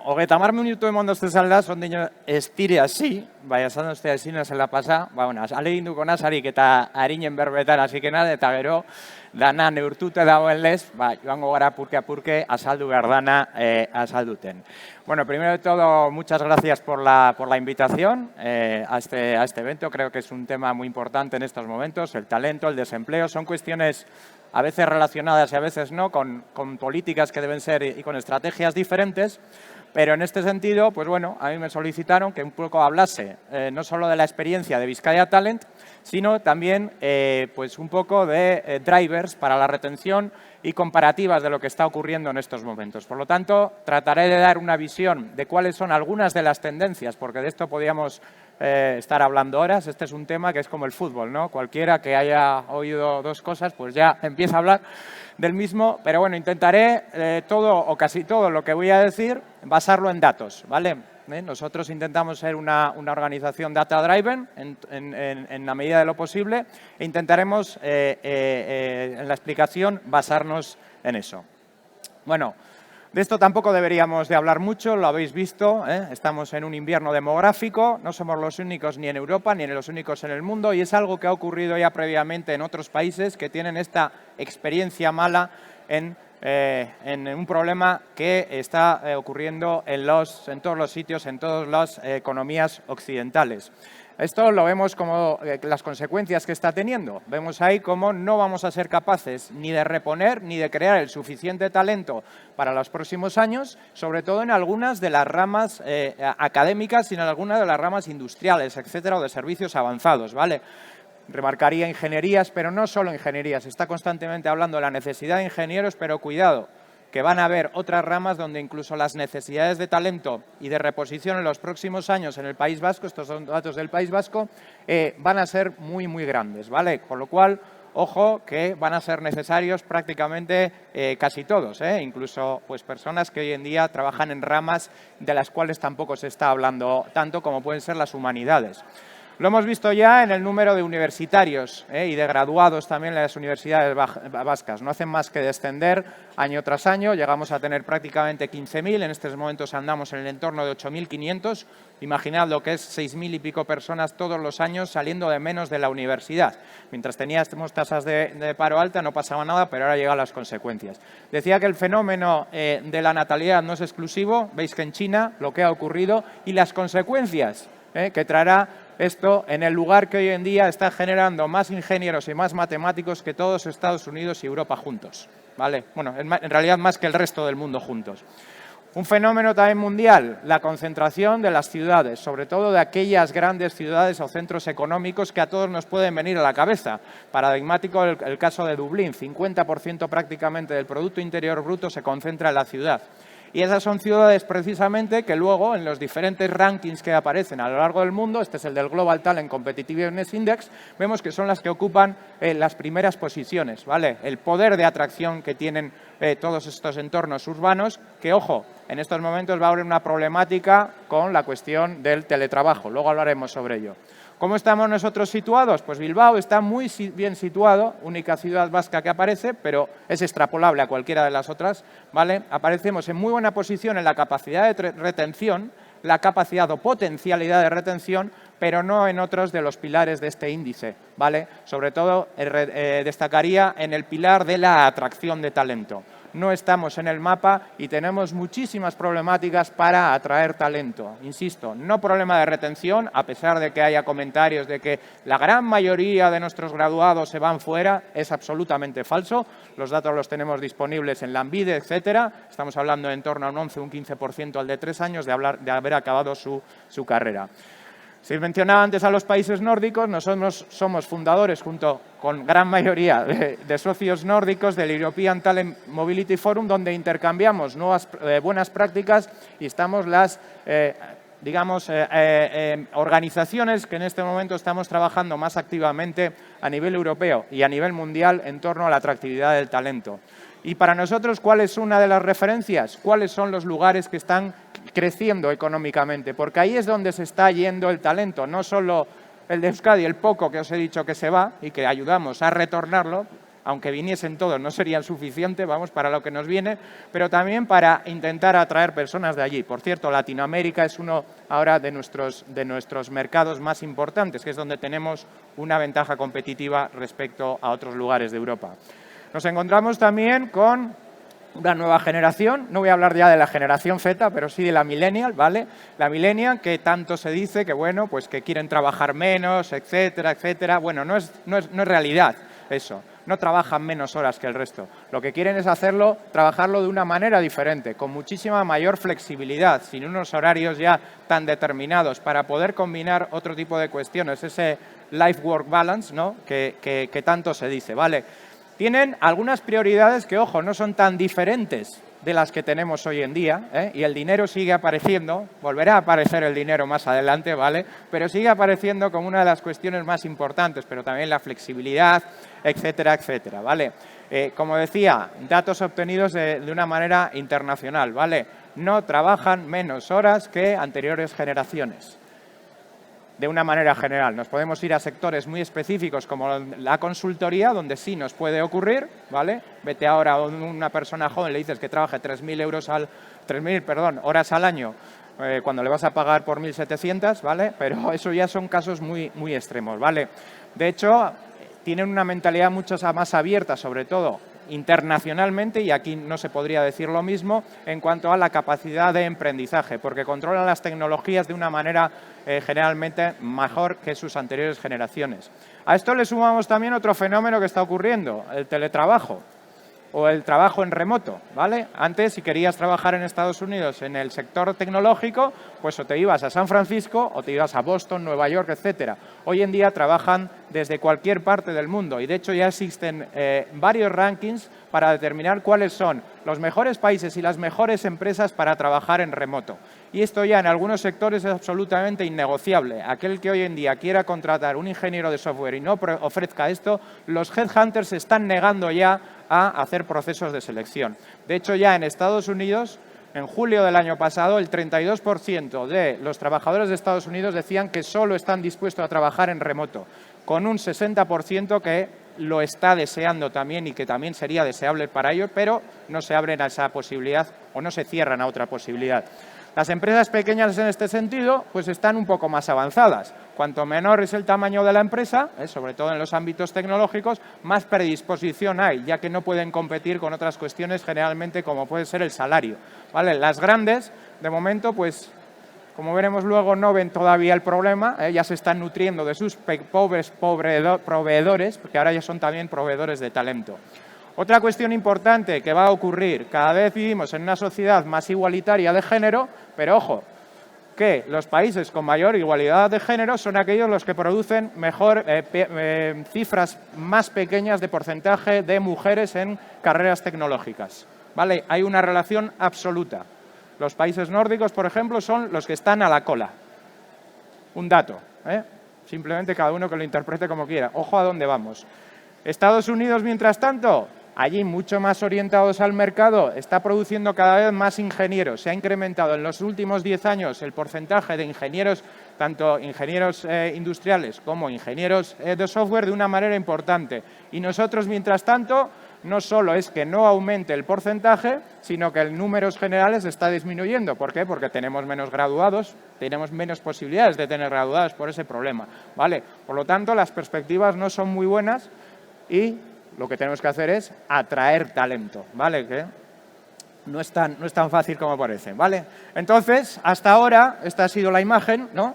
Hogeita hamar minutu eman doztezalda, sondino ez dire hasi, bai, esan dozte ezin zela pasa, bueno, aleginduko nazarik eta harinen berbetan hasikena, eta gero, dana neurtute dagoen lez, joango gara purke azaldu behar dana azalduten. Bueno, primero de todo, muchas gracias por la invitación a este evento. Creo que es un tema muy importante en estos momentos. El talento, el desempleo, son cuestiones a veces relacionadas y a veces no, con políticas que deben ser y con estrategias diferentes. Pero en este sentido, pues bueno, a mí me solicitaron que un poco hablase no solo de la experiencia de Bizkaia Talent, sino también pues un poco de drivers para la retención y comparativas de lo que está ocurriendo en estos momentos. Por lo tanto, trataré de dar una visión de cuáles son algunas de las tendencias, porque de esto podríamos estar hablando horas. Este es un tema que es como el fútbol, ¿no? Cualquiera que haya oído dos cosas, pues ya empieza a hablar del mismo, pero bueno, intentaré todo o casi todo lo que voy a decir basarlo en datos, ¿vale? Nosotros intentamos ser una organización data-driven en la medida de lo posible e intentaremos en la explicación basarnos en eso. Bueno, de esto tampoco deberíamos de hablar mucho, lo habéis visto, estamos en un invierno demográfico, no somos los únicos ni en Europa ni los únicos en el mundo y es algo que ha ocurrido ya previamente en otros países que tienen esta experiencia mala en un problema que está ocurriendo en todos los sitios, en todas las economías occidentales. Esto lo vemos como las consecuencias que está teniendo. Vemos ahí cómo no vamos a ser capaces ni de reponer ni de crear el suficiente talento para los próximos años, sobre todo en algunas de las ramas académicas, sino en algunas de las ramas industriales, etcétera, o de servicios avanzados, ¿vale? Remarcaría ingenierías, pero no solo ingenierías. Se está constantemente hablando de la necesidad de ingenieros, pero cuidado, que van a haber otras ramas donde incluso las necesidades de talento y de reposición en los próximos años en el País Vasco, estos son datos del País Vasco, van a ser muy, muy grandes, ¿vale? Con lo cual, ojo, que van a ser necesarios prácticamente casi todos, incluso pues, personas que hoy en día trabajan en ramas de las cuales tampoco se está hablando tanto como pueden ser las humanidades. Lo hemos visto ya en el número de universitarios y de graduados también en las universidades vascas. No hacen más que descender año tras año. Llegamos a tener prácticamente 15.000. En estos momentos andamos en el entorno de 8.500. Imaginad lo que es 6.000 y pico personas todos los años saliendo de menos de la universidad. Mientras teníamos tasas de paro alta no pasaba nada, pero ahora llegan las consecuencias. Decía que el fenómeno de la natalidad no es exclusivo. Veis que en China lo que ha ocurrido y las consecuencias que traerá esto en el lugar que hoy en día está generando más ingenieros y más matemáticos que todos Estados Unidos y Europa juntos, ¿vale? Bueno, en realidad más que el resto del mundo juntos. Un fenómeno también mundial, la concentración de las ciudades, sobre todo de aquellas grandes ciudades o centros económicos que a todos nos pueden venir a la cabeza. Paradigmático el caso de Dublín, 50% prácticamente del Producto Interior Bruto se concentra en la ciudad. Y esas son ciudades precisamente que luego en los diferentes rankings que aparecen a lo largo del mundo, este es el del Global Talent Competitiveness Index, vemos que son las que ocupan las primeras posiciones, ¿vale? El poder de atracción que tienen todos estos entornos urbanos, que ojo, en estos momentos va a haber una problemática con la cuestión del teletrabajo, luego hablaremos sobre ello. ¿Cómo estamos nosotros situados? Pues Bilbao está muy bien situado, única ciudad vasca que aparece, pero es extrapolable a cualquiera de las otras, ¿vale? Aparecemos en muy buena posición en la capacidad de retención, la capacidad o potencialidad de retención, pero no en otros de los pilares de este índice, ¿vale? Sobre todo destacaría en el pilar de la atracción de talento. No estamos en el mapa y tenemos muchísimas problemáticas para atraer talento. Insisto, no problema de retención, a pesar de que haya comentarios de que la gran mayoría de nuestros graduados se van fuera, es absolutamente falso. Los datos los tenemos disponibles en Lanbide, etcétera. Estamos hablando en torno a un 11, un 15% al de 3 años de haber acabado su carrera. Se mencionaba antes a los países nórdicos, nosotros somos fundadores junto con gran mayoría de socios nórdicos del European Talent Mobility Forum, donde intercambiamos nuevas buenas prácticas y estamos las organizaciones que en este momento estamos trabajando más activamente a nivel europeo y a nivel mundial en torno a la atractividad del talento. Y para nosotros, ¿cuál es una de las referencias? ¿Cuáles son los lugares que están creciendo económicamente? Porque ahí es donde se está yendo el talento, no solo el de Euskadi, el poco que os he dicho que se va y que ayudamos a retornarlo, aunque viniesen todos no serían suficientes, vamos, para lo que nos viene, pero también para intentar atraer personas de allí. Por cierto, Latinoamérica es uno ahora de nuestros mercados más importantes, que es donde tenemos una ventaja competitiva respecto a otros lugares de Europa. Nos encontramos también con una nueva generación, no voy a hablar ya de la generación Z, pero sí de la millennial, ¿vale? La millennial, que tanto se dice que, bueno, pues que quieren trabajar menos, etcétera, etcétera. Bueno, no es realidad eso. No trabajan menos horas que el resto. Lo que quieren es trabajarlo de una manera diferente, con muchísima mayor flexibilidad, sin unos horarios ya tan determinados, para poder combinar otro tipo de cuestiones, ese life-work balance, ¿no? que tanto se dice, ¿vale? Tienen algunas prioridades que, ojo, no son tan diferentes de las que tenemos hoy en día, y el dinero sigue apareciendo, volverá a aparecer el dinero más adelante, ¿vale? Pero sigue apareciendo como una de las cuestiones más importantes, pero también la flexibilidad, etcétera, etcétera, ¿vale? Como decía, datos obtenidos de una manera internacional, ¿vale? No trabajan menos horas que anteriores generaciones. De una manera general, nos podemos ir a sectores muy específicos como la consultoría, donde sí nos puede ocurrir, ¿vale? Vete ahora a una persona joven, le dices que trabaje 3.000 horas al año, cuando le vas a pagar por 1.700, ¿vale? Pero eso ya son casos muy, muy extremos, ¿vale? De hecho, tienen una mentalidad mucho más abierta, sobre todo internacionalmente, y aquí no se podría decir lo mismo, en cuanto a la capacidad de emprendizaje, porque controlan las tecnologías de una manera generalmente mejor que sus anteriores generaciones. A esto le sumamos también otro fenómeno que está ocurriendo, el teletrabajo o el trabajo en remoto, ¿vale? Antes, si querías trabajar en Estados Unidos en el sector tecnológico, pues o te ibas a San Francisco o te ibas a Boston, Nueva York, etcétera. Hoy en día trabajan desde cualquier parte del mundo y, de hecho, ya existen varios rankings para determinar cuáles son los mejores países y las mejores empresas para trabajar en remoto. Y esto ya en algunos sectores es absolutamente innegociable. Aquel que hoy en día quiera contratar un ingeniero de software y no ofrezca esto, los headhunters se están negando ya a hacer procesos de selección. De hecho, ya en Estados Unidos, en julio del año pasado, el 32% de los trabajadores de Estados Unidos decían que solo están dispuestos a trabajar en remoto, con un 60% que lo está deseando también y que también sería deseable para ellos, pero no se abren a esa posibilidad o no se cierran a otra posibilidad. Las empresas pequeñas en este sentido pues están un poco más avanzadas. Cuanto menor es el tamaño de la empresa, sobre todo en los ámbitos tecnológicos, más predisposición hay, ya que no pueden competir con otras cuestiones generalmente como puede ser el salario, ¿vale? Las grandes, de momento, pues como veremos luego, no ven todavía el problema, ya se están nutriendo de sus pobres proveedores, porque ahora ya son también proveedores de talento. Otra cuestión importante que va a ocurrir, cada vez vivimos en una sociedad más igualitaria de género, pero ojo, que los países con mayor igualdad de género son aquellos los que producen mejor cifras más pequeñas de porcentaje de mujeres en carreras tecnológicas, ¿vale? Hay una relación absoluta. Los países nórdicos, por ejemplo, son los que están a la cola. Un dato, simplemente cada uno que lo interprete como quiera. Ojo a dónde vamos. Estados Unidos, mientras tanto, allí mucho más orientados al mercado, está produciendo cada vez más ingenieros. Se ha incrementado en los últimos 10 años el porcentaje de ingenieros, tanto ingenieros industriales como ingenieros de software, de una manera importante. Y nosotros, mientras tanto, no solo es que no aumente el porcentaje, sino que en números generales está disminuyendo. ¿Por qué? Porque tenemos menos graduados, tenemos menos posibilidades de tener graduados por ese problema, ¿vale? Por lo tanto, las perspectivas no son muy buenas y lo que tenemos que hacer es atraer talento, ¿vale? Que no es tan fácil como parece, ¿vale? Entonces, hasta ahora, esta ha sido la imagen, ¿no?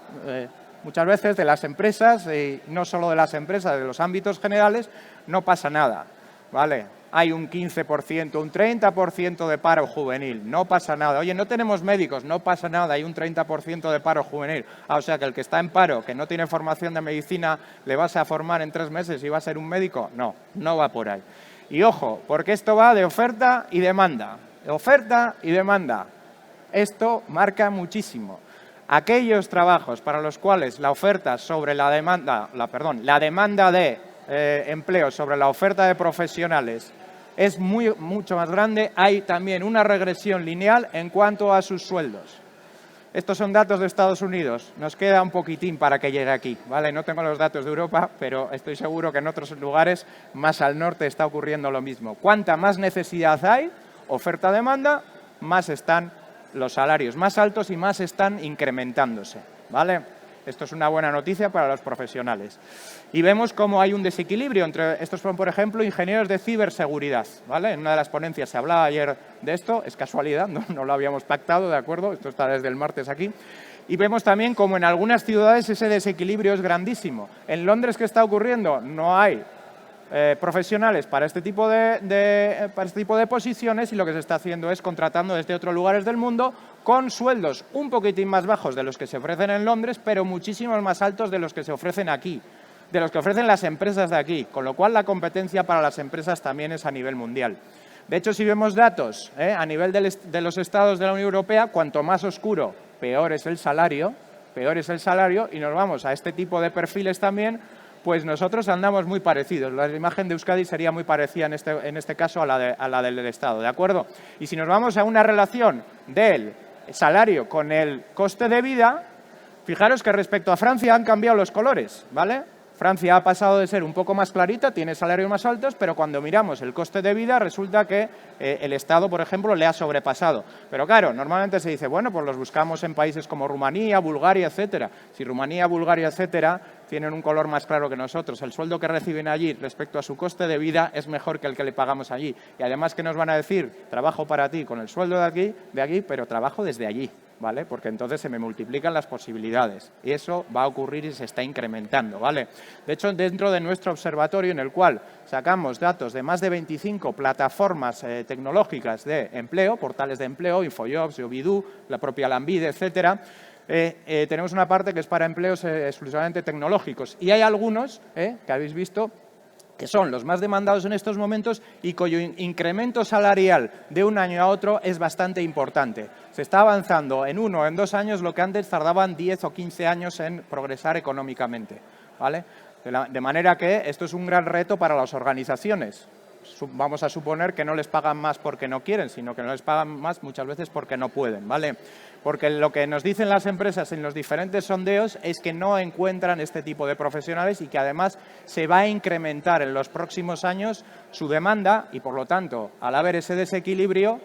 Muchas veces de las empresas, y no solo de las empresas, de los ámbitos generales, no pasa nada, ¿vale? Hay un 15%, un 30% de paro juvenil, no pasa nada. Oye, no tenemos médicos, no pasa nada, hay un 30% de paro juvenil. O sea, que el que está en paro, que no tiene formación de medicina, ¿le vas a formar en 3 meses y va a ser un médico? No, no va por ahí. Y ojo, porque esto va de oferta y demanda. Oferta y demanda. Esto marca muchísimo. Aquellos trabajos para los cuales la oferta sobre la demanda, la demanda de empleo sobre la oferta de profesionales es mucho más grande, hay también una regresión lineal en cuanto a sus sueldos. Estos son datos de Estados Unidos. Nos queda un poquitín para que llegue aquí, ¿vale? No tengo los datos de Europa, pero estoy seguro que en otros lugares más al norte está ocurriendo lo mismo. Cuanta más necesidad hay, oferta-demanda, más están los salarios más altos y más están incrementándose, ¿vale? Esto es una buena noticia para los profesionales. Y vemos cómo hay un desequilibrio entre, estos son, por ejemplo, ingenieros de ciberseguridad, ¿vale? En una de las ponencias se hablaba ayer de esto, es casualidad, no lo habíamos pactado, ¿de acuerdo? Esto está desde el martes aquí. Y vemos también cómo en algunas ciudades ese desequilibrio es grandísimo. En Londres, ¿qué está ocurriendo? No hay profesionales para este tipo de posiciones y lo que se está haciendo es contratando desde otros lugares del mundo con sueldos un poquitín más bajos de los que se ofrecen en Londres, pero muchísimos más altos de los que se ofrecen aquí, de los que ofrecen las empresas de aquí, con lo cual la competencia para las empresas también es a nivel mundial. De hecho, si vemos datos a nivel de los estados de la Unión Europea, cuanto más oscuro, peor es el salario, y nos vamos a este tipo de perfiles también, pues nosotros andamos muy parecidos. La imagen de Euskadi sería muy parecida en este caso a la del Estado, ¿de acuerdo? Y si nos vamos a una relación del salario con el coste de vida, fijaros que respecto a Francia han cambiado los colores, ¿vale? Francia ha pasado de ser un poco más clarita, tiene salarios más altos, pero cuando miramos el coste de vida resulta que el Estado, por ejemplo, le ha sobrepasado. Pero claro, normalmente se dice, bueno, pues los buscamos en países como Rumanía, Bulgaria, etcétera. Si Rumanía, Bulgaria, etcétera, tienen un color más claro que nosotros, el sueldo que reciben allí respecto a su coste de vida es mejor que el que le pagamos allí. Y además, ¿qué nos van a decir? Trabajo para ti con el sueldo de aquí, pero trabajo desde allí, ¿vale? Porque entonces se me multiplican las posibilidades. Y eso va a ocurrir y se está incrementando, ¿vale? De hecho, dentro de nuestro observatorio, en el cual sacamos datos de más de 25 plataformas tecnológicas de empleo, portales de empleo, Infojobs, Jobidú, la propia Lanbide, etcétera, tenemos una parte que es para empleos exclusivamente tecnológicos. Y hay algunos que habéis visto que son los más demandados en estos momentos y cuyo incremento salarial de un año a otro es bastante importante. Se está avanzando en 1 o en 2 años lo que antes tardaban 10 o 15 años en progresar económicamente, ¿vale? De manera que esto es un gran reto para las organizaciones. Vamos a suponer que no les pagan más porque no quieren, sino que no les pagan más muchas veces porque no pueden, ¿vale? Porque lo que nos dicen las empresas en los diferentes sondeos es que no encuentran este tipo de profesionales y que además se va a incrementar en los próximos años su demanda y, por lo tanto, al haber ese desequilibrio,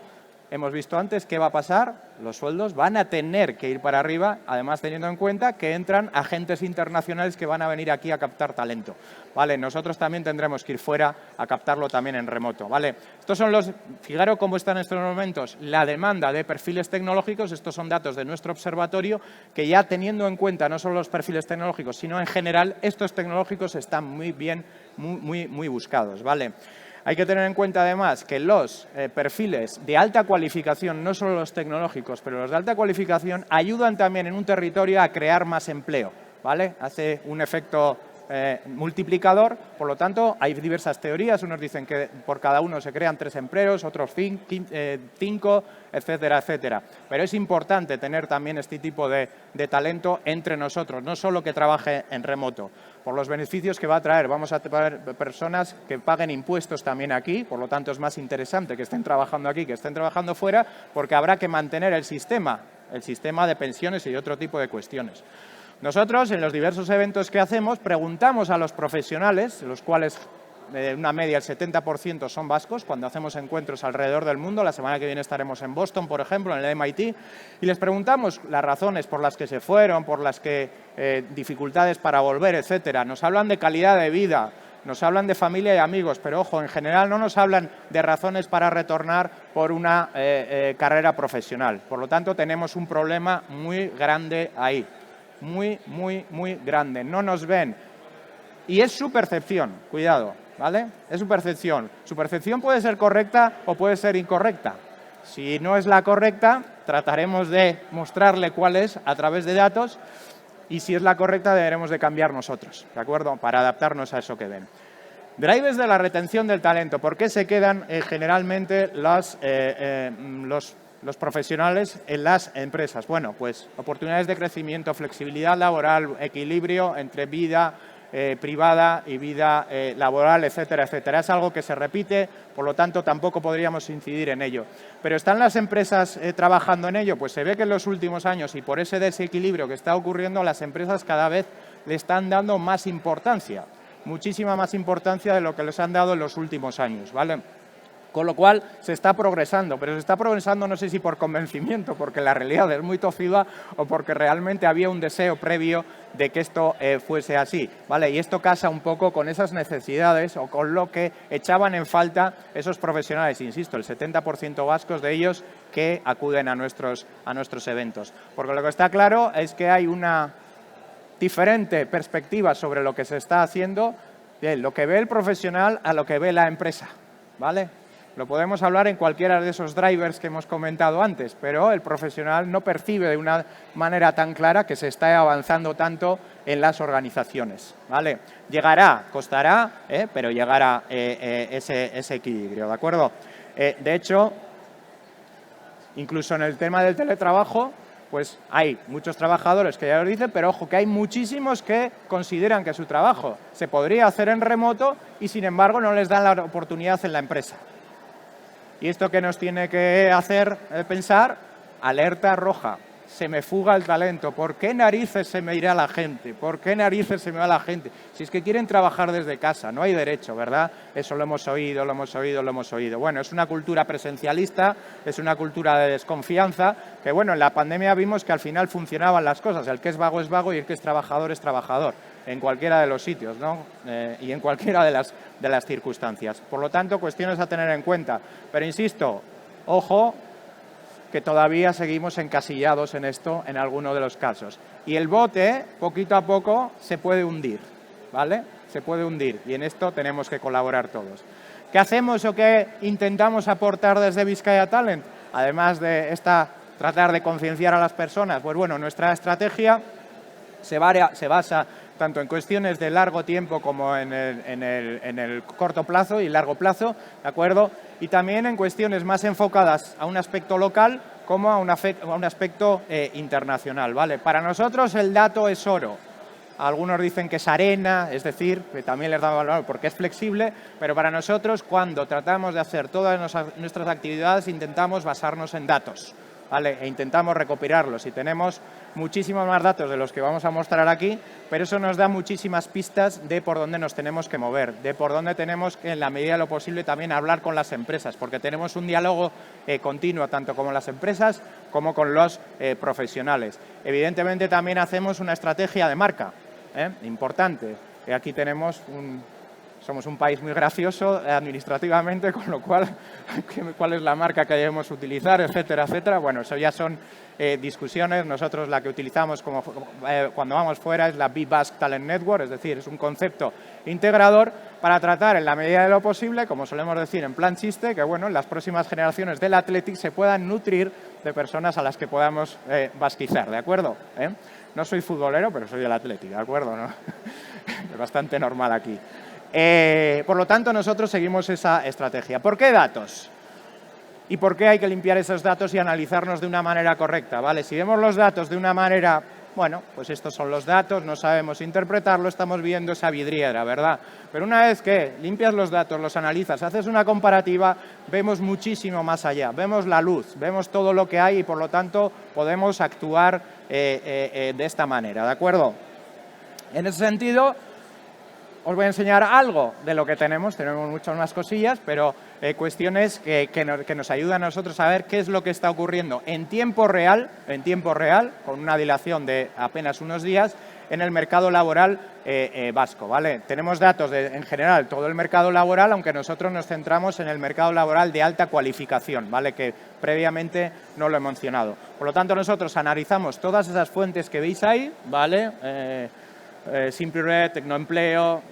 hemos visto antes qué va a pasar, los sueldos van a tener que ir para arriba, además teniendo en cuenta que entran agentes internacionales que van a venir aquí a captar talento, ¿vale? Nosotros también tendremos que ir fuera a captarlo también en remoto, ¿vale? Estos son fijaros cómo están en estos momentos la demanda de perfiles tecnológicos, estos son datos de nuestro observatorio, que ya teniendo en cuenta no solo los perfiles tecnológicos, sino en general, estos tecnológicos están muy bien, muy buscados, ¿vale? Hay que tener en cuenta, además, que los perfiles de alta cualificación, no solo los tecnológicos, pero los de alta cualificación, ayudan también en un territorio a crear más empleo, ¿vale? Hace un efecto multiplicador, por lo tanto, hay diversas teorías. Unos dicen que por cada uno se crean 3 empleos, otros 5, etcétera, etcétera. Pero es importante tener también este tipo de talento entre nosotros, no solo que trabaje en remoto. Por los beneficios que va a traer, vamos a tener personas que paguen impuestos también aquí, por lo tanto es más interesante que estén trabajando aquí que estén trabajando fuera, porque habrá que mantener el sistema de pensiones y otro tipo de cuestiones. Nosotros, en los diversos eventos que hacemos, preguntamos a los profesionales, los cuales una media el 70% son vascos, cuando hacemos encuentros alrededor del mundo. La semana que viene estaremos en Boston, por ejemplo, en el MIT, y les preguntamos las razones por las que se fueron, por las que dificultades para volver, etcétera. Nos hablan de calidad de vida, nos hablan de familia y amigos, pero ojo, en general no nos hablan de razones para retornar por una carrera profesional. Por lo tanto, tenemos un problema muy grande ahí. Muy grande. No nos ven. Y es su percepción, cuidado, ¿vale? Es su percepción. Su percepción puede ser correcta o puede ser incorrecta. Si no es la correcta, trataremos de mostrarle cuál es a través de datos, y si es la correcta deberemos de cambiar nosotros, ¿de acuerdo? Para adaptarnos a eso que ven. Drivers de la retención del talento. ¿Por qué se quedan generalmente los profesionales en las empresas? Bueno, pues oportunidades de crecimiento, flexibilidad laboral, equilibrio entre vida privada y vida laboral, etcétera, etcétera. Es algo que se repite, por lo tanto, tampoco podríamos incidir en ello. Pero ¿están las empresas trabajando en ello? Pues se ve que en los últimos años, y por ese desequilibrio que está ocurriendo, las empresas cada vez le están dando más importancia, muchísima más importancia de lo que les han dado en los últimos años, ¿vale? Con lo cual, se está progresando, pero se está progresando no sé si por convencimiento, porque la realidad es muy tosida o porque realmente había un deseo previo de que esto fuese así, ¿vale? Y esto casa un poco con esas necesidades o con lo que echaban en falta esos profesionales, insisto, el 70% vascos de ellos que acuden a nuestros eventos. Porque lo que está claro es que hay una diferente perspectiva sobre lo que se está haciendo, de lo que ve el profesional a lo que ve la empresa, ¿vale? Lo podemos hablar en cualquiera de esos drivers que hemos comentado antes, pero el profesional no percibe de una manera tan clara que se está avanzando tanto en las organizaciones, ¿vale? Llegará, costará, pero llegará ese equilibrio, ¿de acuerdo? De hecho, incluso en el tema del teletrabajo, pues hay muchos trabajadores que ya lo dicen, pero ojo, que hay muchísimos que consideran que su trabajo se podría hacer en remoto y, sin embargo, no les dan la oportunidad en la empresa. ¿Y esto qué nos tiene que hacer pensar? Alerta roja. Se me fuga el talento. ¿Por qué narices se me irá la gente? ¿Por qué narices se me va la gente? Si es que quieren trabajar desde casa, no hay derecho, ¿verdad? Eso lo hemos oído, lo hemos oído, lo hemos oído. Bueno, es una cultura presencialista, es una cultura de desconfianza, que bueno, en la pandemia vimos que al final funcionaban las cosas. El que es vago y el que es trabajador, en cualquiera de los sitios, ¿no? Y en cualquiera de las circunstancias. Por lo tanto, cuestiones a tener en cuenta. Pero insisto, ojo, que todavía seguimos encasillados en esto en alguno de los casos. Y el bote, poquito a poco, se puede hundir, ¿vale? Se puede hundir y en esto tenemos que colaborar todos. ¿Qué hacemos o qué intentamos aportar desde Bizkaia Talent? Además de tratar de concienciar a las personas, pues bueno, nuestra estrategia se basa tanto en cuestiones de largo tiempo como en el corto plazo y largo plazo, ¿de acuerdo? Y también en cuestiones más enfocadas a un aspecto local como a un aspecto internacional, ¿vale? Para nosotros el dato es oro. Algunos dicen que es arena, es decir, que también les damos valor porque es flexible, pero para nosotros, cuando tratamos de hacer todas nuestras actividades, intentamos basarnos en datos, ¿vale? E intentamos recopilarlos y tenemos muchísimos más datos de los que vamos a mostrar aquí, pero eso nos da muchísimas pistas de por dónde nos tenemos que mover, de por dónde tenemos que, en la medida de lo posible, también hablar con las empresas, porque tenemos un diálogo continuo tanto con las empresas como con los profesionales. Evidentemente también hacemos una estrategia de marca, importante. Aquí tenemos somos un país muy gracioso administrativamente, con lo cual, ¿cuál es la marca que debemos utilizar, etcétera, etcétera? Bueno, eso ya son discusiones. Nosotros la que utilizamos cuando vamos fuera es la B-Basque Talent Network, es decir, es un concepto integrador para tratar en la medida de lo posible, como solemos decir en plan chiste, que bueno, las próximas generaciones del Athletic se puedan nutrir de personas a las que podamos basquizar, ¿de acuerdo? No soy futbolero, pero soy del Athletic, ¿de acuerdo? ¿No? Es bastante normal aquí. Por lo tanto, nosotros seguimos esa estrategia. ¿Por qué datos? ¿Y por qué hay que limpiar esos datos y analizarnos de una manera correcta? ¿Vale? Si vemos los datos de una manera, bueno, pues estos son los datos, no sabemos interpretarlo, estamos viendo esa vidriera, ¿verdad? Pero una vez que limpias los datos, los analizas, haces una comparativa, vemos muchísimo más allá, vemos la luz, vemos todo lo que hay y, por lo tanto, podemos actuar de esta manera, ¿de acuerdo? En ese sentido, os voy a enseñar algo de lo que tenemos muchas más cosillas, pero cuestiones que nos ayudan a nosotros a ver qué es lo que está ocurriendo en tiempo real, con una dilación de apenas unos días, en el mercado laboral vasco, ¿vale? Tenemos datos en general todo el mercado laboral, aunque nosotros nos centramos en el mercado laboral de alta cualificación, ¿vale? Que previamente no lo he mencionado. Por lo tanto, nosotros analizamos todas esas fuentes que veis ahí, ¿vale? SimplyRed, Tecnoempleo,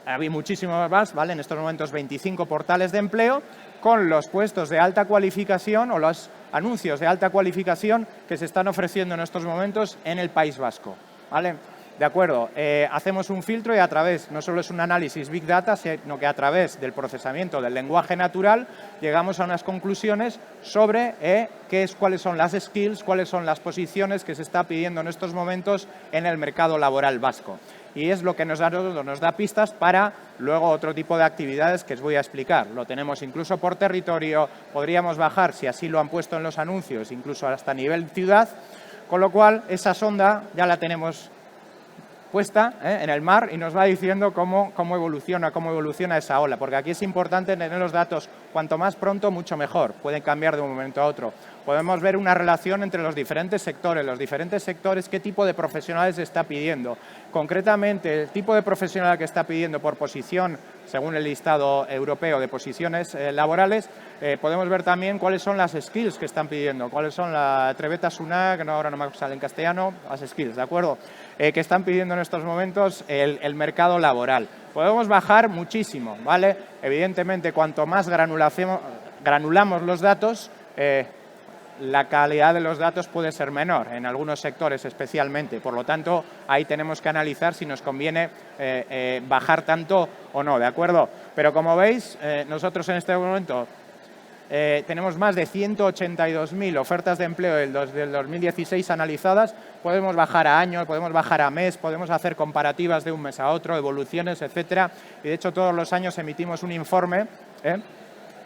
había muchísimos más, ¿vale? En estos momentos 25 portales de empleo con los puestos de alta cualificación o los anuncios de alta cualificación que se están ofreciendo en estos momentos en el País Vasco, ¿vale? De acuerdo, hacemos un filtro y a través, no solo es un análisis Big Data, sino que a través del procesamiento del lenguaje natural llegamos a unas conclusiones sobre cuáles son las skills, cuáles son las posiciones que se está pidiendo en estos momentos en el mercado laboral vasco. Y es lo que nos da pistas para luego otro tipo de actividades que os voy a explicar. Lo tenemos incluso por territorio, podríamos bajar, si así lo han puesto en los anuncios, incluso hasta nivel ciudad, con lo cual esa sonda ya la tenemos puesta en el mar y nos va diciendo cómo evoluciona esa ola, porque aquí es importante tener los datos cuanto más pronto, mucho mejor, pueden cambiar de un momento a otro. Podemos ver una relación entre los diferentes sectores, qué tipo de profesionales está pidiendo. Concretamente, el tipo de profesional que está pidiendo por posición, según el listado europeo de posiciones laborales, podemos ver también cuáles son las skills que están pidiendo, cuáles son la trebeta SUNAC, que ahora no me sale en castellano, las skills, ¿de acuerdo? Que están pidiendo en estos momentos el mercado laboral. Podemos bajar muchísimo, ¿vale? Evidentemente, cuanto más granulamos los datos, la calidad de los datos puede ser menor, en algunos sectores especialmente. Por lo tanto, ahí tenemos que analizar si nos conviene bajar tanto o no, ¿de acuerdo? Pero como veis, nosotros en este momento tenemos más de 182.000 ofertas de empleo del 2016 analizadas. Podemos bajar a año, podemos bajar a mes, podemos hacer comparativas de un mes a otro, evoluciones, etcétera. Y de hecho, todos los años emitimos un informe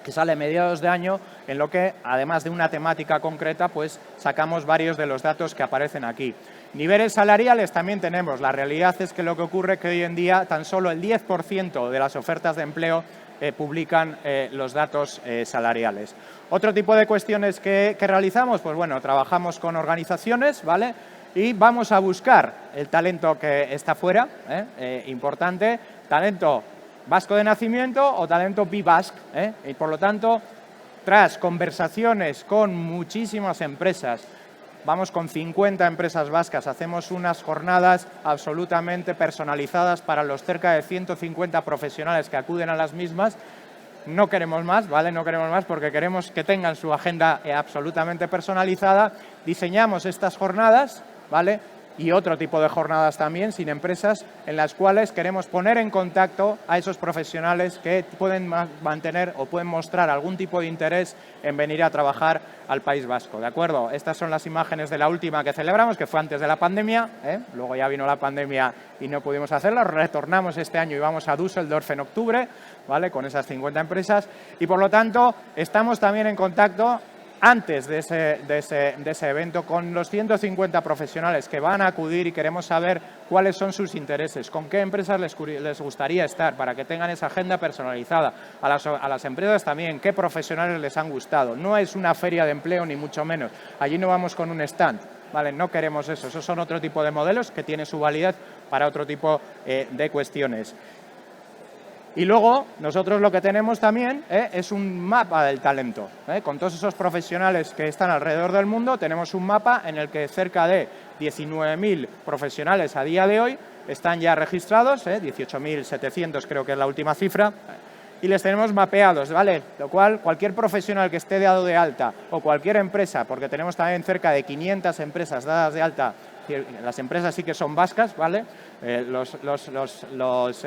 que sale a mediados de año, en lo que, además de una temática concreta, pues sacamos varios de los datos que aparecen aquí. Niveles salariales también tenemos. La realidad es que lo que ocurre es que hoy en día tan solo el 10% de las ofertas de empleo publican los datos salariales. Otro tipo de cuestiones que realizamos, pues bueno, trabajamos con organizaciones, ¿vale? Y vamos a buscar el talento que está fuera, importante, talento vasco de nacimiento o talento BIBASC, y por lo tanto, tras conversaciones con muchísimas empresas, vamos con 50 empresas vascas, hacemos unas jornadas absolutamente personalizadas para los cerca de 150 profesionales que acuden a las mismas. No queremos más, ¿vale? No queremos más porque queremos que tengan su agenda absolutamente personalizada. Diseñamos estas jornadas, ¿vale? Y otro tipo de jornadas también, sin empresas, en las cuales queremos poner en contacto a esos profesionales que pueden mantener o pueden mostrar algún tipo de interés en venir a trabajar al País Vasco, ¿de acuerdo? Estas son las imágenes de la última que celebramos, que fue antes de la pandemia, luego ya vino la pandemia y no pudimos hacerla, retornamos este año y vamos a Düsseldorf en octubre, ¿vale? Con esas 50 empresas y, por lo tanto, estamos también en contacto antes de ese evento con los 150 profesionales que van a acudir y queremos saber cuáles son sus intereses, con qué empresas les gustaría estar para que tengan esa agenda personalizada. A las empresas también, qué profesionales les han gustado. No es una feria de empleo ni mucho menos. Allí no vamos con un stand, ¿vale? No queremos eso. Esos son otro tipo de modelos que tienen su validez para otro tipo de cuestiones. Y luego, nosotros lo que tenemos también es un mapa del talento. Con todos esos profesionales que están alrededor del mundo, tenemos un mapa en el que cerca de 19.000 profesionales a día de hoy están ya registrados, 18.700 creo que es la última cifra, y les tenemos mapeados, ¿vale? Lo cual, cualquier profesional que esté dado de alta o cualquier empresa, porque tenemos también cerca de 500 empresas dadas de alta, las empresas sí que son vascas, ¿vale? Los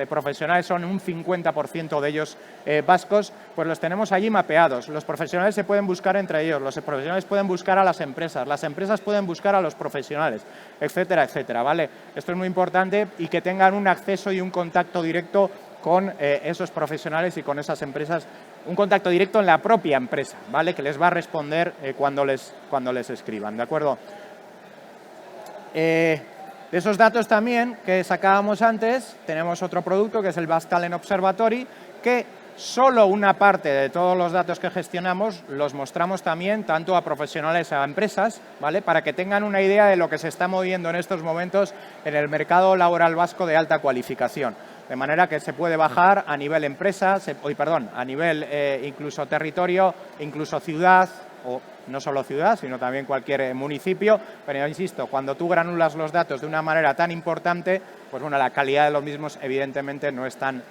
profesionales son un 50% de ellos vascos, pues los tenemos allí mapeados. Los profesionales se pueden buscar entre ellos, los profesionales pueden buscar a las empresas pueden buscar a los profesionales, etcétera, etcétera, ¿vale? Esto es muy importante y que tengan un acceso y un contacto directo con esos profesionales y con esas empresas, un contacto directo en la propia empresa, ¿vale? Que les va a responder cuando les escriban, ¿de acuerdo? De esos datos también que sacábamos antes, tenemos otro producto que es el Basque Talent Observatory, que solo una parte de todos los datos que gestionamos los mostramos también tanto a profesionales a empresas, ¿vale? Para que tengan una idea de lo que se está moviendo en estos momentos en el mercado laboral vasco de alta cualificación. De manera que se puede bajar a nivel empresa, a nivel incluso territorio, incluso ciudad, o no solo ciudad, sino también cualquier municipio, pero insisto, cuando tú granulas los datos de una manera tan importante, pues bueno, la calidad de los mismos evidentemente no es tan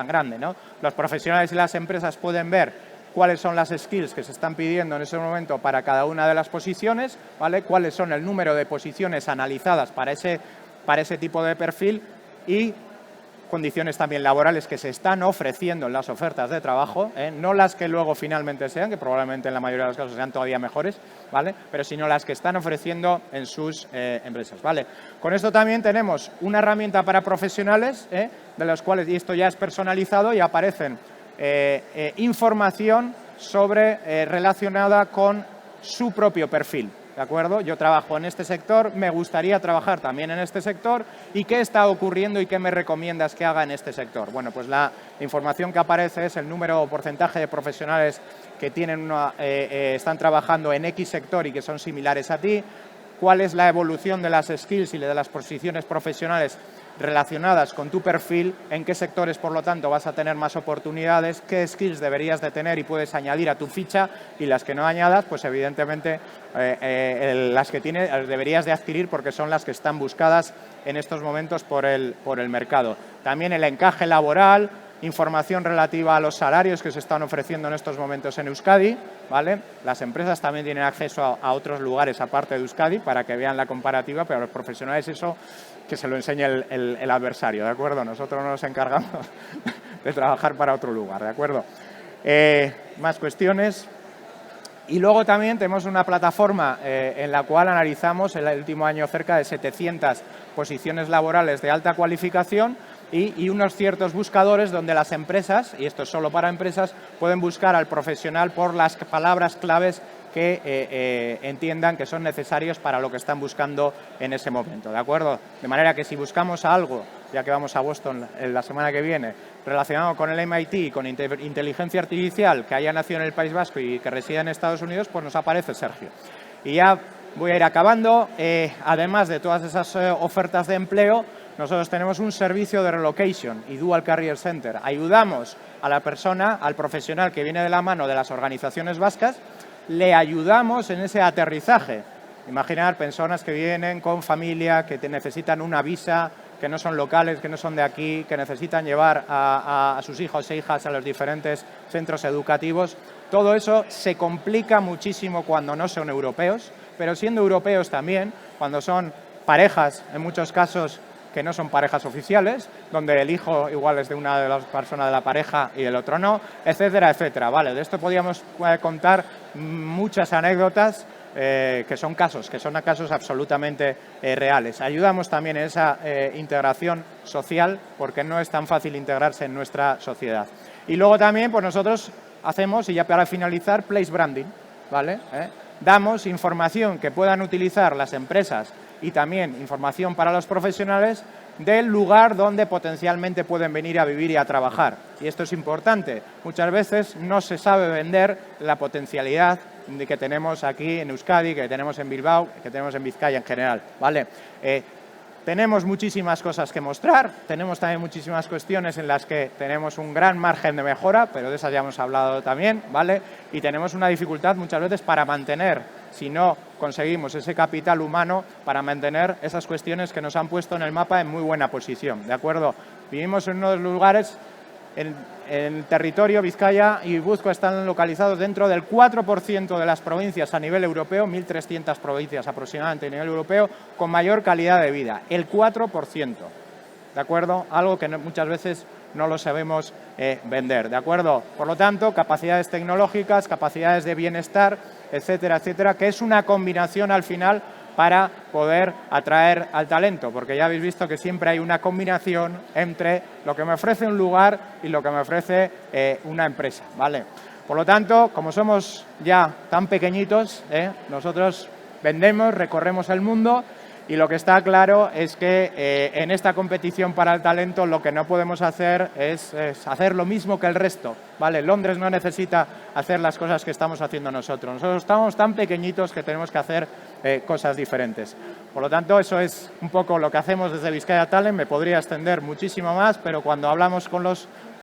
grande, ¿no? Los profesionales y las empresas pueden ver cuáles son las skills que se están pidiendo en ese momento para cada una de las posiciones, ¿vale? Cuáles son el número de posiciones analizadas para ese para ese tipo de perfil y condiciones también laborales que se están ofreciendo en las ofertas de trabajo, no las que luego finalmente sean, que probablemente en la mayoría de los casos sean todavía mejores, ¿vale? Pero sino las que están ofreciendo en sus empresas, ¿vale? Con esto también tenemos una herramienta para profesionales, de los cuales, y esto ya es personalizado, y aparecen información sobre relacionada con su propio perfil. ¿De acuerdo? Yo trabajo en este sector, me gustaría trabajar también en este sector y qué está ocurriendo y qué me recomiendas que haga en este sector. Bueno, pues la información que aparece es el número o porcentaje de profesionales que tienen están trabajando en X sector y que son similares a ti, cuál es la evolución de las skills y de las posiciones profesionales relacionadas con tu perfil, en qué sectores, por lo tanto, vas a tener más oportunidades, qué skills deberías de tener y puedes añadir a tu ficha, y las que no añadas, pues evidentemente las que tienes deberías de adquirir porque son las que están buscadas en estos momentos por el mercado. También el encaje laboral, información relativa a los salarios que se están ofreciendo en estos momentos en Euskadi, ¿vale? Las empresas también tienen acceso a otros lugares aparte de Euskadi para que vean la comparativa, pero a los profesionales eso que se lo enseñe el adversario, ¿de acuerdo? Nosotros no nos encargamos de trabajar para otro lugar, ¿de acuerdo? Más cuestiones. Y luego también tenemos una plataforma en la cual analizamos en el último año cerca de 700 posiciones laborales de alta cualificación y unos ciertos buscadores donde las empresas, y esto es solo para empresas, pueden buscar al profesional por las palabras claves que entiendan que son necesarios para lo que están buscando en ese momento, ¿de acuerdo? De manera que si buscamos algo, ya que vamos a Boston la semana que viene, relacionado con el MIT, con inteligencia artificial, que haya nacido en el País Vasco y que resida en Estados Unidos, pues nos aparece Sergio. Y ya voy a ir acabando. Además de todas esas ofertas de empleo, nosotros tenemos un servicio de relocation y Dual Career Center. Ayudamos a la persona, al profesional que viene de la mano de las organizaciones vascas, le ayudamos en ese aterrizaje. Imaginar personas que vienen con familia, que necesitan una visa, que no son locales, que no son de aquí, que necesitan llevar a sus hijos e hijas a los diferentes centros educativos. Todo eso se complica muchísimo cuando no son europeos, pero siendo europeos también, cuando son parejas, en muchos casos, que no son parejas oficiales, donde el hijo igual es de una de las personas de la pareja y el otro no, etcétera, etcétera. Vale, de esto podríamos contar muchas anécdotas que son casos absolutamente reales. Ayudamos también en esa integración social porque no es tan fácil integrarse en nuestra sociedad. Y luego también pues nosotros hacemos, y ya para finalizar, place branding, ¿vale? Damos información que puedan utilizar las empresas y también información para los profesionales del lugar donde potencialmente pueden venir a vivir y a trabajar. Y esto es importante. Muchas veces no se sabe vender la potencialidad que tenemos aquí en Euskadi, que tenemos en Bilbao, que tenemos en Vizcaya en general, ¿vale? Tenemos muchísimas cosas que mostrar, tenemos también muchísimas cuestiones en las que tenemos un gran margen de mejora, pero de esas ya hemos hablado también, ¿vale? Y tenemos una dificultad muchas veces para mantener, si no conseguimos ese capital humano, para mantener esas cuestiones que nos han puesto en el mapa en muy buena posición, ¿de acuerdo? Vivimos en uno de los lugares, en el territorio, Vizcaya y Guipúzcoa están localizados dentro del 4% de las provincias a nivel europeo, 1.300 provincias aproximadamente a nivel europeo, con mayor calidad de vida, el 4%, ¿de acuerdo? Algo que muchas veces no lo sabemos vender, ¿de acuerdo? Por lo tanto, capacidades tecnológicas, capacidades de bienestar, etcétera, etcétera, que es una combinación al final para poder atraer al talento, porque ya habéis visto que siempre hay una combinación entre lo que me ofrece un lugar y lo que me ofrece una empresa, ¿vale? Por lo tanto, como somos ya tan pequeñitos, nosotros vendemos, recorremos el mundo y lo que está claro es que en esta competición para el talento lo que no podemos hacer es hacer lo mismo que el resto, ¿vale? Londres no necesita hacer las cosas que estamos haciendo nosotros. Nosotros estamos tan pequeñitos que tenemos que hacer cosas diferentes. Por lo tanto, eso es un poco lo que hacemos desde Vizcaya Talent. Me podría extender muchísimo más, pero cuando hablamos con los